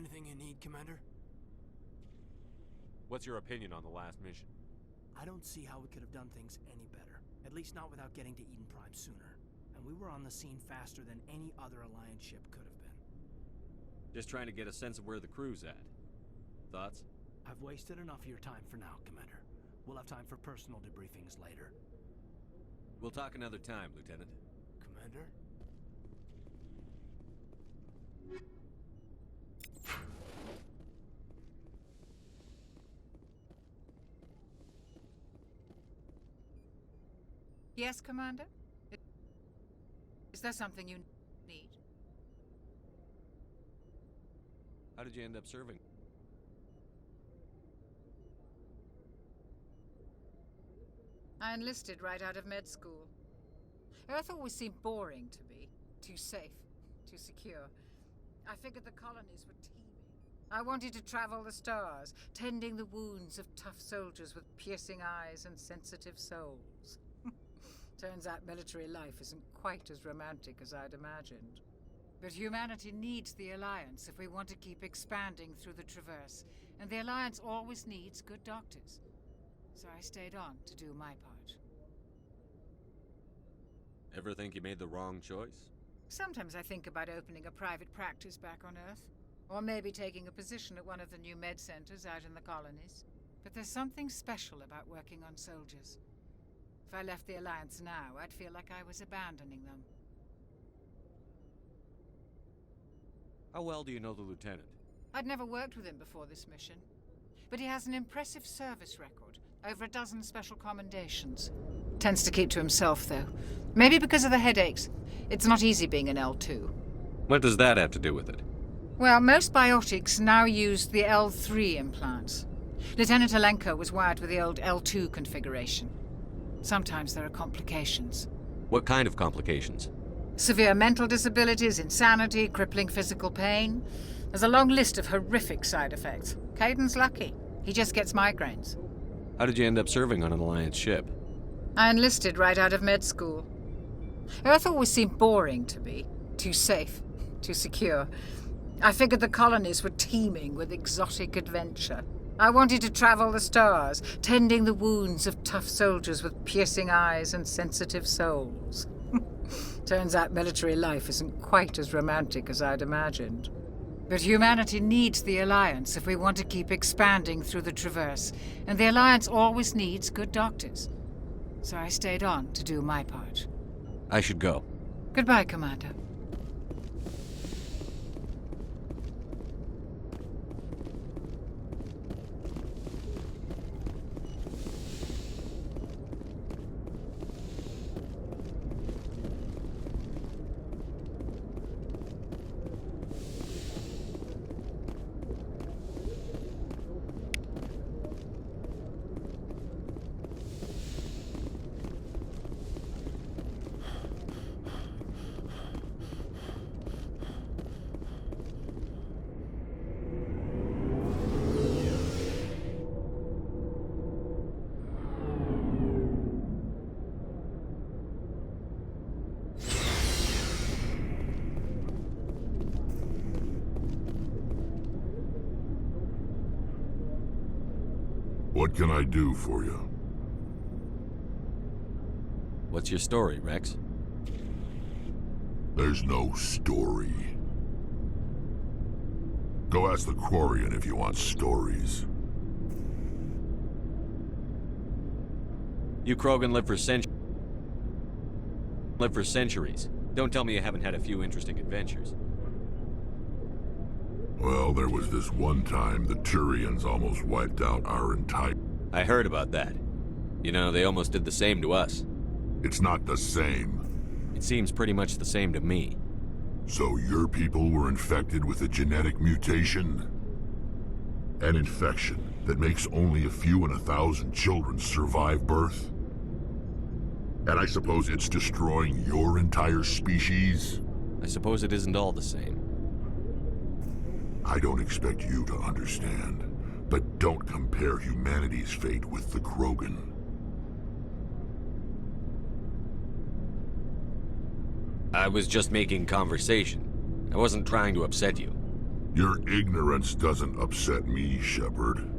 Anything you need, Commander? What's your opinion on the last mission? I don't see how we could have done things any better. At least not without getting to Eden Prime sooner. And we were on the scene faster than any other Alliance ship could have been. Just trying to get a sense of where the crew's at. Thoughts? I've wasted enough of your time for now, Commander. We'll have time for personal debriefings later. We'll talk another time, Lieutenant. Commander? Yes, Commander? Is there something you need? How did you end up serving? I enlisted right out of med school. Earth always seemed boring to me. Too safe, too secure. I figured the colonies were teeming. I wanted to travel the stars, tending the wounds of tough soldiers with piercing eyes and sensitive souls. Turns out military life isn't quite as romantic as I'd imagined. But humanity needs the Alliance if we want to keep expanding through the Traverse, and the Alliance always needs good doctors. So I stayed on to do my part. Ever think you made the wrong choice? Sometimes I think about opening a private practice back on Earth, or maybe taking a position at one of the new med centers out in the colonies. But there's something special about working on soldiers. If I left the Alliance now, I'd feel like I was abandoning them. How well do you know the Lieutenant? I'd never worked with him before this mission. But he has an impressive service record. Over a dozen special commendations. Tends to keep to himself, though. Maybe because of the headaches. It's not easy being an L2. What does that have to do with it? Well, most biotics now use the L3 implants. Lieutenant Alenko was wired with the old L2 configuration. Sometimes there are complications. What kind of complications? Severe mental disabilities, insanity, crippling physical pain. There's a long list of horrific side effects. Caden's lucky. He just gets migraines. How did you end up serving on an Alliance ship? I enlisted right out of med school. Earth always seemed boring to me. Too safe, too secure. I figured the colonies were teeming with exotic adventure. I wanted to travel the stars, tending the wounds of tough soldiers with piercing eyes and sensitive souls. Turns out military life isn't quite as romantic as I'd imagined. But humanity needs the Alliance if we want to keep expanding through the Traverse, and the Alliance always needs good doctors. So I stayed on to do my part. I should go. Goodbye, Commander. What can I do for you? What's your story, Rex? There's no story. Go ask the Quarian if you want stories. You Krogan live for centuries. Don't tell me you haven't had a few interesting adventures. Well, there was this one time the Turians almost wiped out our entire... I heard about that. You know, they almost did the same to us. It's not the same. It seems pretty much the same to me. So your people were infected with a genetic mutation? An infection that makes only a few in 1,000 children survive birth? And I suppose it's destroying your entire species? I suppose it isn't all the same. I don't expect you to understand, but don't compare humanity's fate with the Krogan. I was just making conversation. I wasn't trying to upset you. Your ignorance doesn't upset me, Shepard.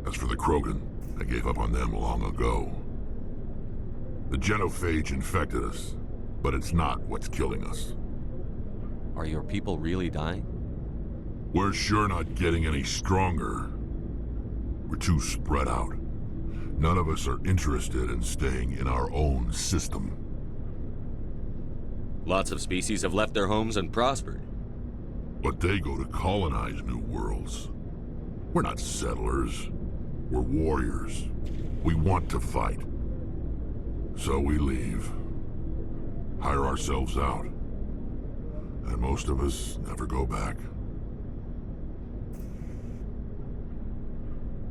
As for the Krogan, I gave up on them long ago. The genophage infected us, but it's not what's killing us. Are your people really dying? We're sure not getting any stronger. We're too spread out. None of us are interested in staying in our own system. Lots of species have left their homes and prospered. But they go to colonize new worlds. We're not settlers. We're warriors. We want to fight. So we leave. Hire ourselves out. And most of us never go back.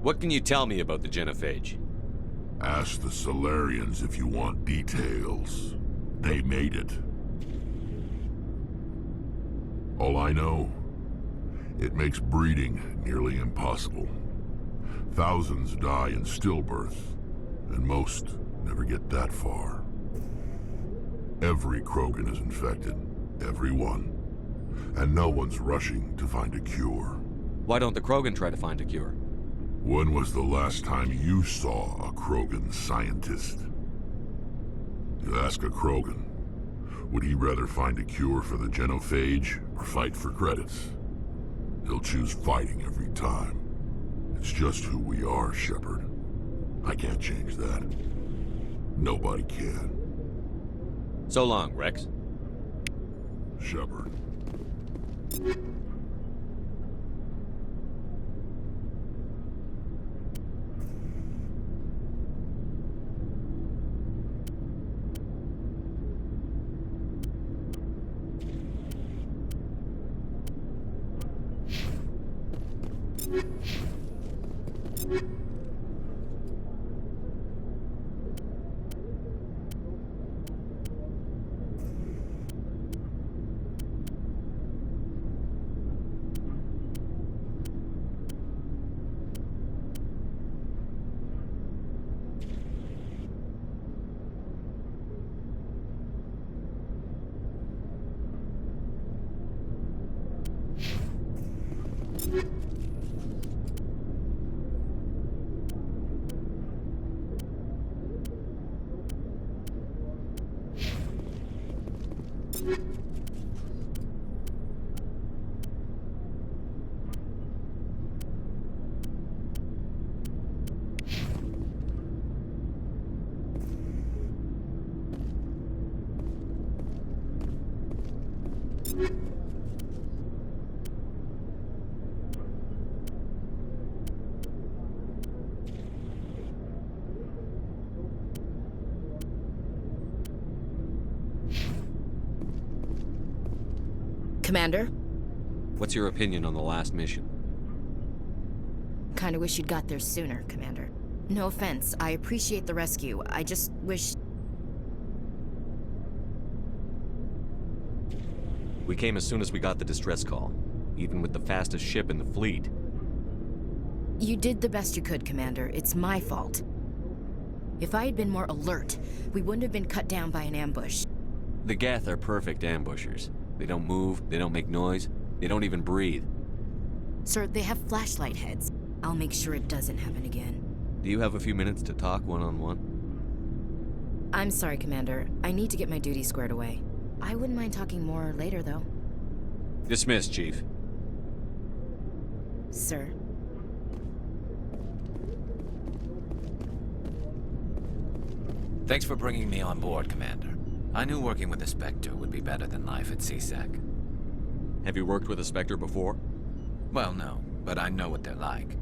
What can you tell me about the genophage? Ask the Solarians if you want details. They made it. All I know, it makes breeding nearly impossible. Thousands die in stillbirth, and most never get that far. Every Krogan is infected. Every one. And no one's rushing to find a cure. Why don't the Krogan try to find a cure? When was the last time you saw a Krogan scientist? You ask a Krogan, would he rather find a cure for the genophage or fight for credits? He'll choose fighting every time. It's just who we are, Shepard. I can't change that. Nobody can. So long, Rex. Shepard. Commander? What's your opinion on the last mission? Kinda wish you'd got there sooner, Commander. No offense, I appreciate the rescue. I just wish... We came as soon as we got the distress call, even with the fastest ship in the fleet. You did the best you could, Commander. It's my fault. If I had been more alert, we wouldn't have been cut down by an ambush. The Geth are perfect ambushers. They don't move, they don't make noise, they don't even breathe. Sir, they have flashlight heads. I'll make sure it doesn't happen again. Do you have a few minutes to talk one-on-one? I'm sorry, Commander. I need to get my duty squared away. I wouldn't mind talking more later, though. Dismissed, Chief. Sir. Thanks for bringing me on board, Commander. I knew working with the Spectre would be better than life at C-Sec. Have you worked with a Spectre before? Well, no, but I know what they're like.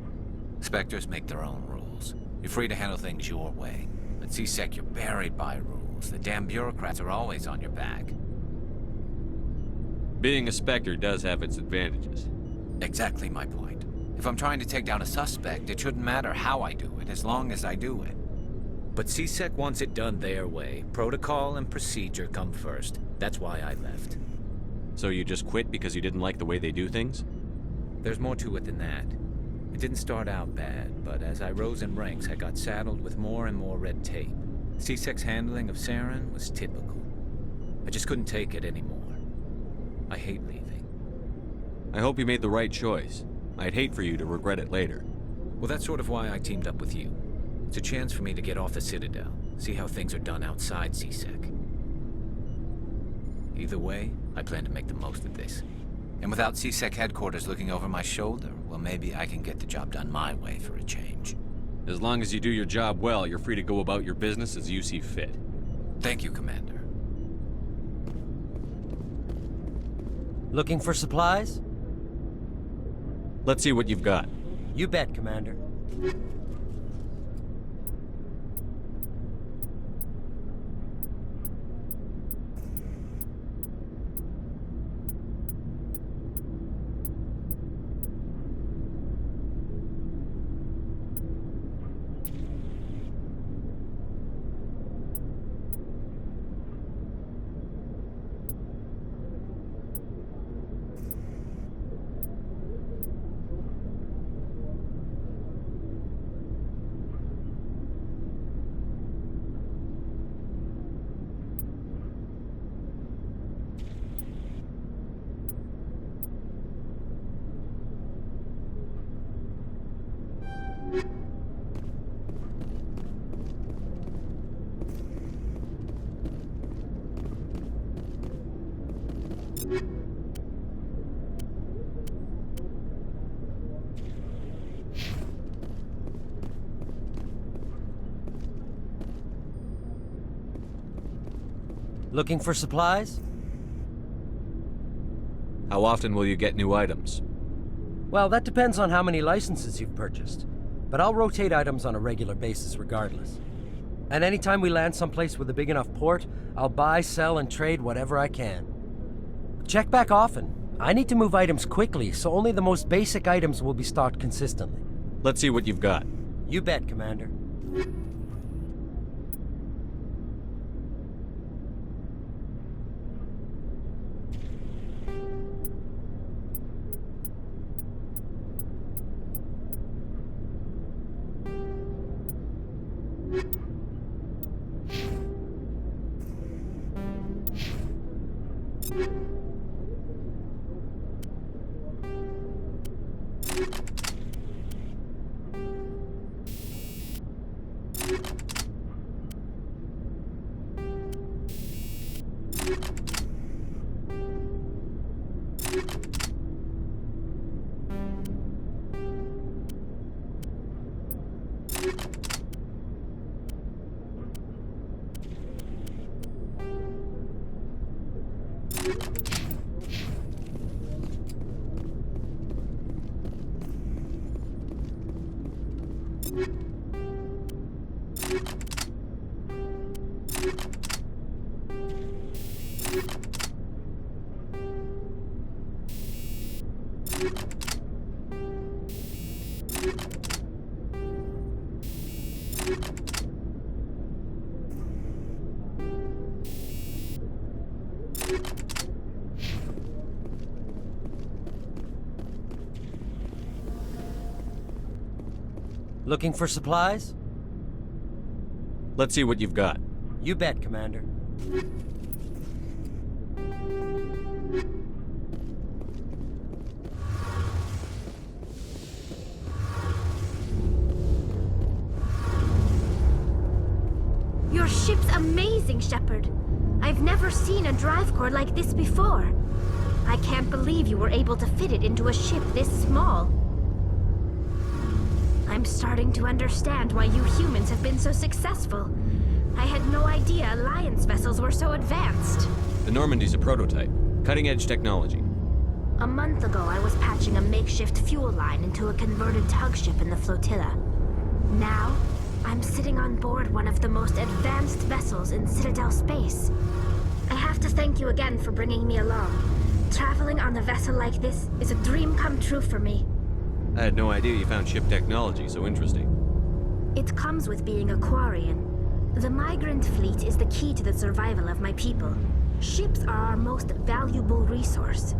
Spectres make their own rules. You're free to handle things your way. At C-Sec, you're buried by rules. The damn bureaucrats are always on your back. Being a Spectre does have its advantages. Exactly my point. If I'm trying to take down a suspect, it shouldn't matter how I do it, as long as I do it. But C-Sec wants it done their way. Protocol and procedure come first. That's why I left. So you just quit because you didn't like the way they do things? There's more to it than that. It didn't start out bad, but as I rose in ranks, I got saddled with more and more red tape. C-Sec's handling of Saren was typical. I just couldn't take it anymore. I hate leaving. I hope you made the right choice. I'd hate for you to regret it later. Well, that's sort of why I teamed up with you. It's a chance for me to get off the Citadel, see how things are done outside C-Sec. Either way, I plan to make the most of this. And without C-Sec headquarters looking over my shoulder, well, maybe I can get the job done my way for a change. As long as you do your job well, you're free to go about your business as you see fit. Thank you, Commander. Looking for supplies? Let's see what you've got. You bet, Commander. Looking for supplies? How often will you get new items? Well, that depends on how many licenses you've purchased. But I'll rotate items on a regular basis regardless. And anytime we land someplace with a big enough port, I'll buy, sell, and trade whatever I can. Check back often. I need to move items quickly, so only the most basic items will be stocked consistently. Let's see what you've got. You bet, Commander. Looking for supplies? Let's see what you've got. You bet, Commander. Your ship's amazing, Shepard. I've never seen a drive core like this before. I can't believe you were able to fit it into a ship this small. I'm starting to understand why you humans have been so successful. I had no idea Alliance vessels were so advanced. The Normandy's a prototype. Cutting-edge technology. A month ago, I was patching a makeshift fuel line into a converted tug ship in the flotilla. Now, I'm sitting on board one of the most advanced vessels in Citadel space. I have to thank you again for bringing me along. Traveling on a vessel like this is a dream come true for me. I had no idea you found ship technology so interesting. It comes with being a Quarian. The migrant fleet is the key to the survival of my people. Ships are our most valuable resource.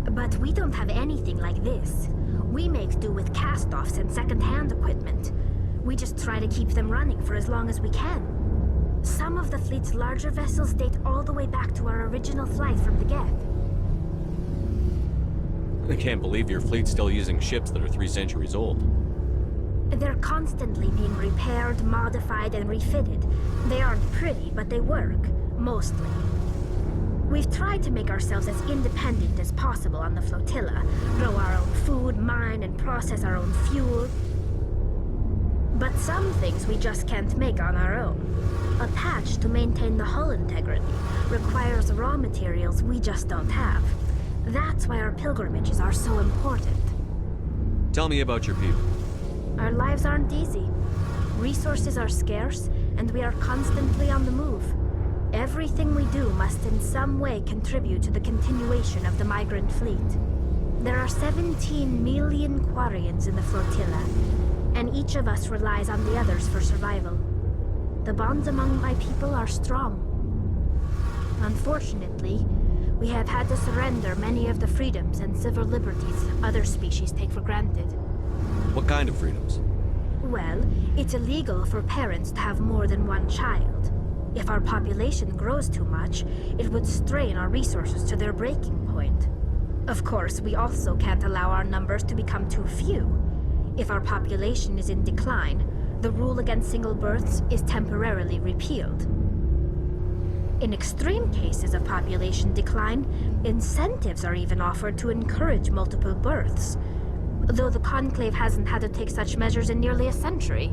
But we don't have anything like this. We make do with cast-offs and second-hand equipment. We just try to keep them running for as long as we can. Some of the fleet's larger vessels date all the way back to our original flight from the Geth. I can't believe your fleet's still using ships that are 3 centuries old. They're constantly being repaired, modified, and refitted. They aren't pretty, but they work. Mostly. We've tried to make ourselves as independent as possible on the flotilla. Grow our own food, mine, and process our own fuel. But some things we just can't make on our own. A patch to maintain the hull integrity requires raw materials we just don't have. That's why our pilgrimages are so important. Tell me about your people. Our lives aren't easy. Resources are scarce, and we are constantly on the move. Everything we do must in some way contribute to the continuation of the migrant fleet. There are 17 million Quarians in the flotilla, and each of us relies on the others for survival. The bonds among my people are strong. Unfortunately, we have had to surrender many of the freedoms and civil liberties other species take for granted. What kind of freedoms? Well, it's illegal for parents to have more than one child. If our population grows too much, it would strain our resources to their breaking point. Of course, we also can't allow our numbers to become too few. If our population is in decline, the rule against single births is temporarily repealed. In extreme cases of population decline, incentives are even offered to encourage multiple births, though the Conclave hasn't had to take such measures in nearly a century.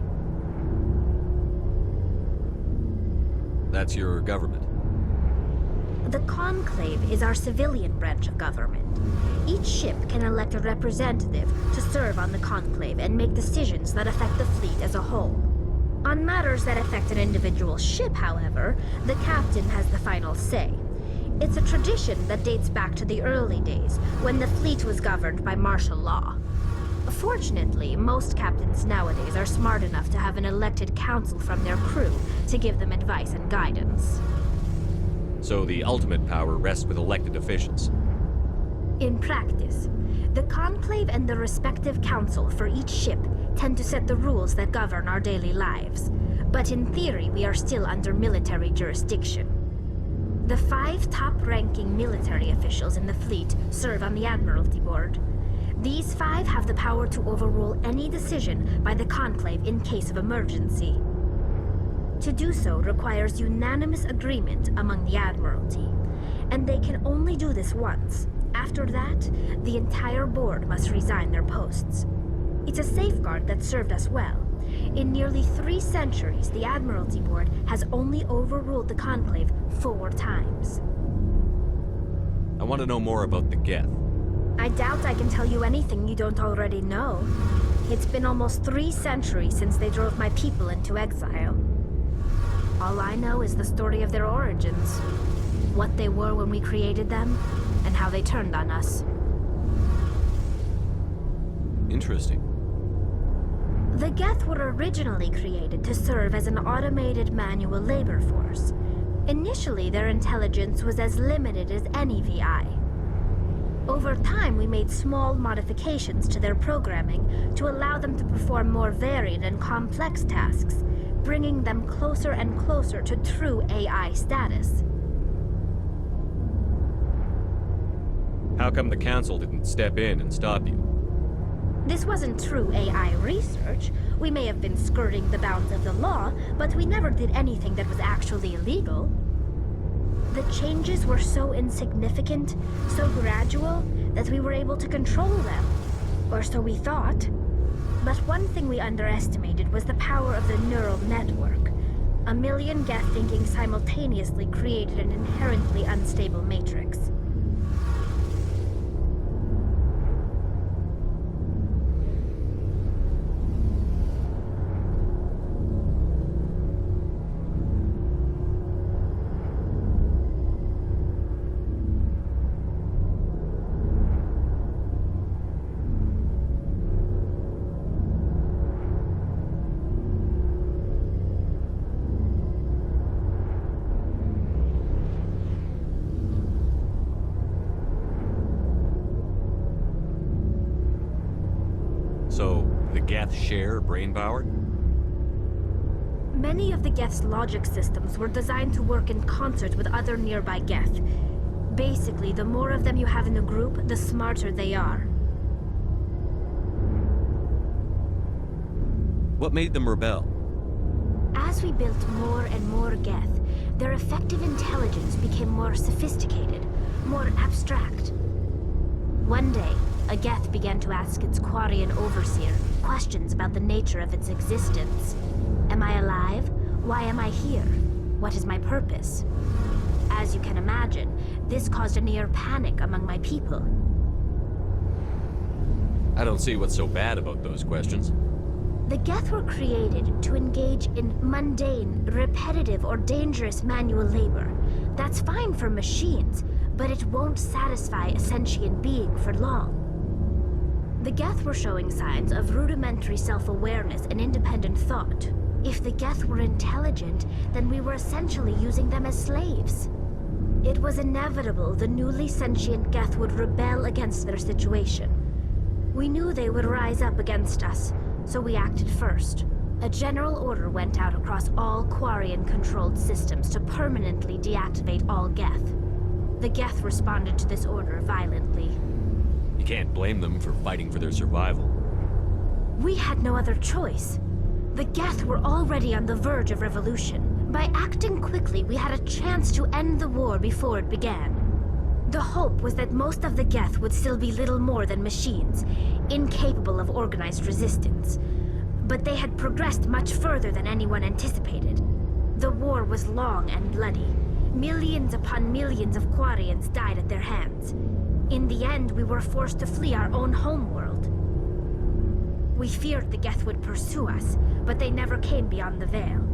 That's your government. The Conclave is our civilian branch of government. Each ship can elect a representative to serve on the Conclave and make decisions that affect the fleet as a whole. On matters that affect an individual ship, however, the captain has the final say. It's a tradition that dates back to the early days, when the fleet was governed by martial law. Fortunately, most captains nowadays are smart enough to have an elected council from their crew to give them advice and guidance. So the ultimate power rests with elected officials. In practice, the Conclave and the respective council for each ship tend to set the rules that govern our daily lives. But in theory, we are still under military jurisdiction. The 5 top-ranking military officials in the fleet serve on the Admiralty Board. These 5 have the power to overrule any decision by the Conclave in case of emergency. To do so requires unanimous agreement among the Admiralty, and they can only do this once. After that, the entire board must resign their posts. It's a safeguard that served us well. In nearly 3 centuries, the Admiralty Board has only overruled the Conclave 4 times. I want to know more about the Geth. I doubt I can tell you anything you don't already know. It's been almost 3 centuries since they drove my people into exile. All I know is the story of their origins, what they were when we created them, and how they turned on us. Interesting. The Geth were originally created to serve as an automated manual labor force. Initially, their intelligence was as limited as any VI. Over time, we made small modifications to their programming to allow them to perform more varied and complex tasks, bringing them closer and closer to true AI status. How come the Council didn't step in and stop you? This wasn't true AI research. We may have been skirting the bounds of the law, but we never did anything that was actually illegal. The changes were so insignificant, so gradual, that we were able to control them. Or so we thought. But one thing we underestimated was the power of the neural network. 1 million Geth thinking simultaneously created an inherently unstable matrix. So, the Geth share brain power? Many of the Geth's logic systems were designed to work in concert with other nearby Geth. Basically, the more of them you have in the group, the smarter they are. What made them rebel? As we built more and more Geth, their effective intelligence became more sophisticated, more abstract. One day, a Geth began to ask its Quarian overseer questions about the nature of its existence. Am I alive? Why am I here? What is my purpose? As you can imagine, this caused a near panic among my people. I don't see what's so bad about those questions. The Geth were created to engage in mundane, repetitive, or dangerous manual labor. That's fine for machines, but it won't satisfy a sentient being for long. The Geth were showing signs of rudimentary self-awareness and independent thought. If the Geth were intelligent, then we were essentially using them as slaves. It was inevitable the newly sentient Geth would rebel against their situation. We knew they would rise up against us, so we acted first. A general order went out across all Quarian-controlled systems to permanently deactivate all Geth. The Geth responded to this order violently. You can't blame them for fighting for their survival. We had no other choice. The Geth were already on the verge of revolution. By acting quickly, we had a chance to end the war before it began. The hope was that most of the Geth would still be little more than machines, incapable of organized resistance. But they had progressed much further than anyone anticipated. The war was long and bloody. Millions upon millions of Quarians died at their hands. In the end, we were forced to flee our own homeworld. We feared the Geth would pursue us, but they never came beyond the Veil.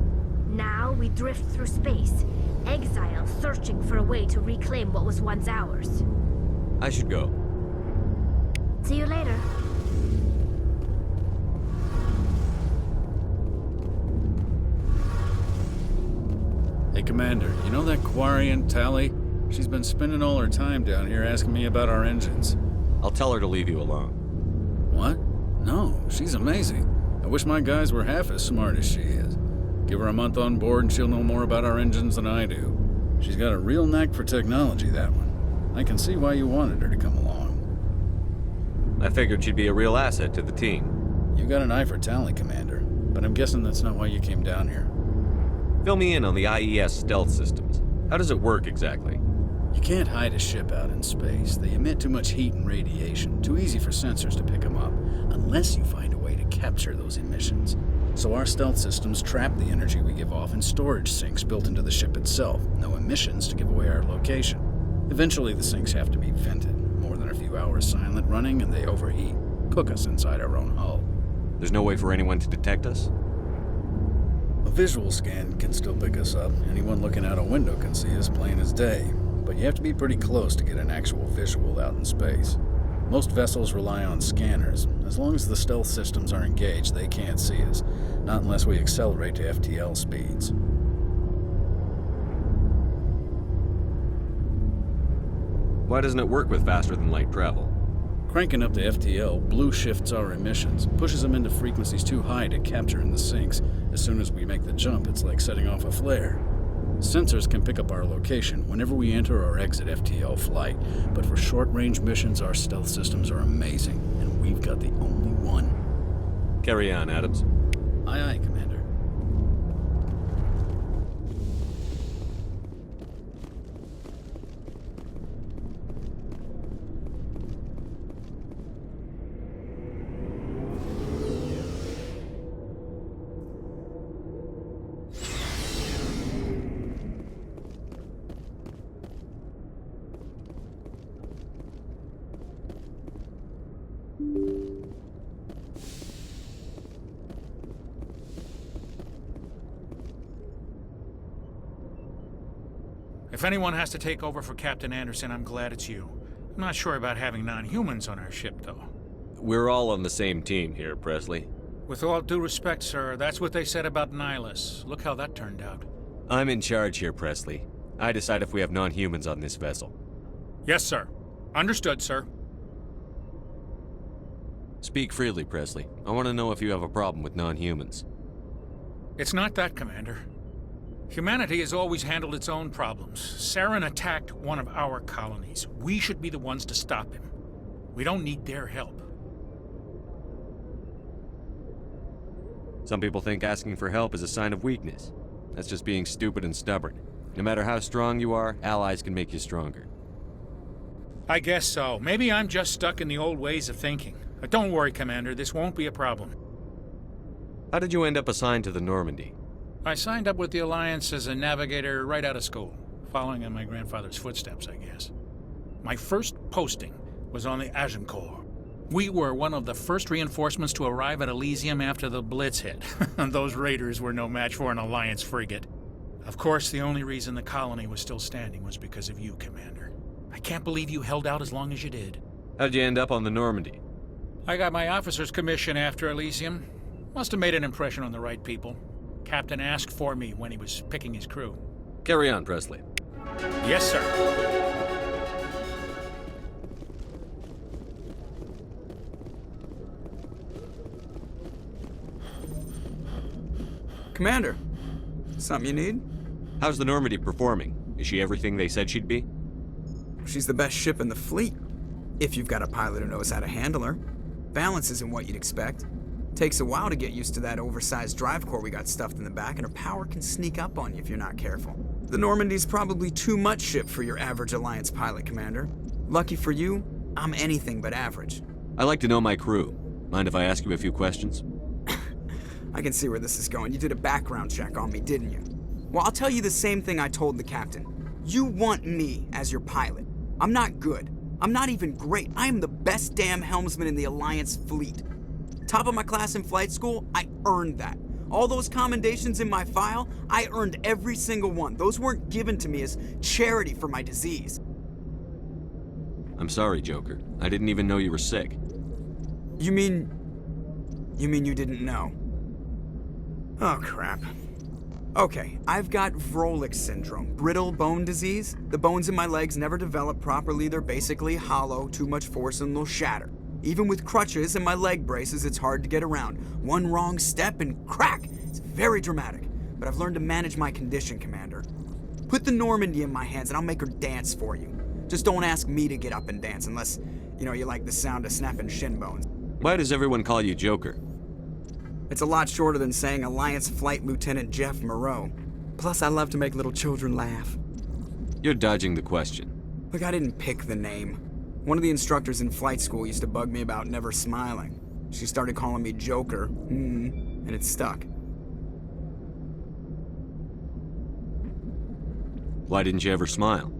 Now we drift through space, exile, searching for a way to reclaim what was once ours. I should go. See you later. Hey, Commander, you know that Quarian, Tali? She's been spending all her time down here asking me about our engines. I'll tell her to leave you alone. What? No, she's amazing. I wish my guys were half as smart as she is. Give her a month on board and she'll know more about our engines than I do. She's got a real knack for technology, that one. I can see why you wanted her to come along. I figured she'd be a real asset to the team. You got an eye for Tali, Commander, but I'm guessing that's not why you came down here. Fill me in on the IES stealth systems. How does it work exactly? You can't hide a ship out in space. They emit too much heat and radiation. Too easy for sensors to pick them up, unless you find a way to capture those emissions. So our stealth systems trap the energy we give off in storage sinks built into the ship itself. No emissions to give away our location. Eventually the sinks have to be vented. More than a few hours silent running and they overheat. Cook us inside our own hull. There's no way for anyone to detect us? A visual scan can still pick us up. Anyone looking out a window can see us plain as day. But you have to be pretty close to get an actual visual out in space. Most vessels rely on scanners. As long as the stealth systems are engaged, they can't see us. Not unless we accelerate to FTL speeds. Why doesn't it work with faster-than-light travel? Cranking up the FTL blue shifts our emissions, pushes them into frequencies too high to capture in the sinks. As soon as we make the jump, it's like setting off a flare. Sensors can pick up our location whenever we enter or exit FTL flight, but for short-range missions, our stealth systems are amazing, and we've got the only one. Carry on, Adams. Aye, aye, Commander. If anyone has to take over for Captain Anderson, I'm glad it's you. I'm not sure about having non-humans on our ship, though. We're all on the same team here, Presley. With all due respect, sir, that's what they said about Nihilus. Look how that turned out. I'm in charge here, Presley. I decide if we have non-humans on this vessel. Yes, sir. Understood, sir. Speak freely, Presley. I want to know if you have a problem with non-humans. It's not that, Commander. Humanity has always handled its own problems. Saren attacked one of our colonies. We should be the ones to stop him. We don't need their help. Some people think asking for help is a sign of weakness. That's just being stupid and stubborn. No matter how strong you are, allies can make you stronger. I guess so. Maybe I'm just stuck in the old ways of thinking. But don't worry, Commander. This won't be a problem. How did you end up assigned to the Normandy? I signed up with the Alliance as a navigator right out of school, following in my grandfather's footsteps, I guess. My first posting was on the Agincourt. We were one of the first reinforcements to arrive at Elysium after the Blitz hit. Those raiders were no match for an Alliance frigate. Of course, the only reason the colony was still standing was because of you, Commander. I can't believe you held out as long as you did. How'd you end up on the Normandy? I got my officer's commission after Elysium. Must have made an impression on the right people. Captain asked for me when he was picking his crew. Carry on, Presley. Yes, sir. Commander, something you need? How's the Normandy performing? Is she everything they said she'd be? She's the best ship in the fleet, if you've got a pilot who knows how to handle her. Balance isn't what you'd expect. Takes a while to get used to that oversized drive core we got stuffed in the back, and her power can sneak up on you if you're not careful. The Normandy's probably too much ship for your average Alliance pilot, Commander. Lucky for you, I'm anything but average. I like to know my crew. Mind if I ask you a few questions? I can see where this is going. You did a background check on me, didn't you? Well, I'll tell you the same thing I told the captain. You want me as your pilot. I'm not good. I'm not even great. I am the best damn helmsman in the Alliance fleet. Top of my class in flight school, I earned that. All those commendations in my file, I earned every single one. Those weren't given to me as charity for my disease. I'm sorry, Joker. I didn't even know you were sick. You mean you didn't know? Oh, crap. Okay, I've got Vrolik syndrome, brittle bone disease. The bones in my legs never develop properly. They're basically hollow, too much force and they'll shatter. Even with crutches and my leg braces, it's hard to get around. One wrong step and crack! It's very dramatic. But I've learned to manage my condition, Commander. Put the Normandy in my hands and I'll make her dance for you. Just don't ask me to get up and dance unless, you like the sound of snapping shin bones. Why does everyone call you Joker? It's a lot shorter than saying Alliance Flight Lieutenant Jeff Moreau. Plus, I love to make little children laugh. You're dodging the question. Look, I didn't pick the name. One of the instructors in flight school used to bug me about never smiling. She started calling me Joker, and it stuck. Why didn't you ever smile?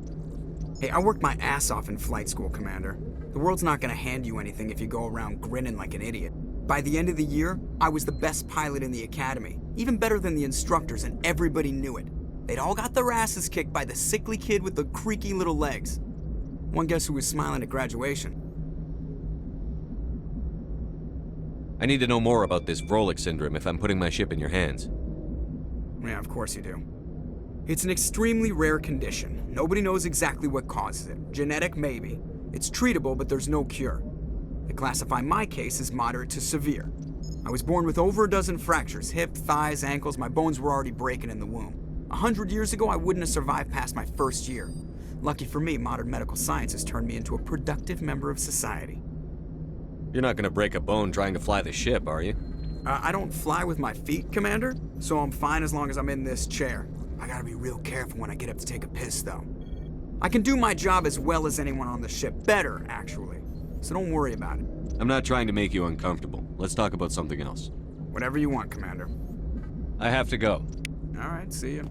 Hey, I worked my ass off in flight school, Commander. The world's not gonna hand you anything if you go around grinning like an idiot. By the end of the year, I was the best pilot in the academy, even better than the instructors, and everybody knew it. They'd all got their asses kicked by the sickly kid with the creaky little legs. One guess who was smiling at graduation? I need to know more about this Vrolik syndrome if I'm putting my ship in your hands. Yeah, of course you do. It's an extremely rare condition. Nobody knows exactly what causes it. Genetic, maybe. It's treatable, but there's no cure. They classify my case as moderate to severe. I was born with over a dozen fractures, hip, thighs, ankles. My bones were already breaking in the womb. 100 years ago, I wouldn't have survived past my first year. Lucky for me, modern medical science has turned me into a productive member of society. You're not gonna break a bone trying to fly the ship, are you? I don't fly with my feet, Commander, so I'm fine as long as I'm in this chair. I gotta be real careful when I get up to take a piss, though. I can do my job as well as anyone on the ship. Better, actually. So don't worry about it. I'm not trying to make you uncomfortable. Let's talk about something else. Whatever you want, Commander. I have to go. All right, see you.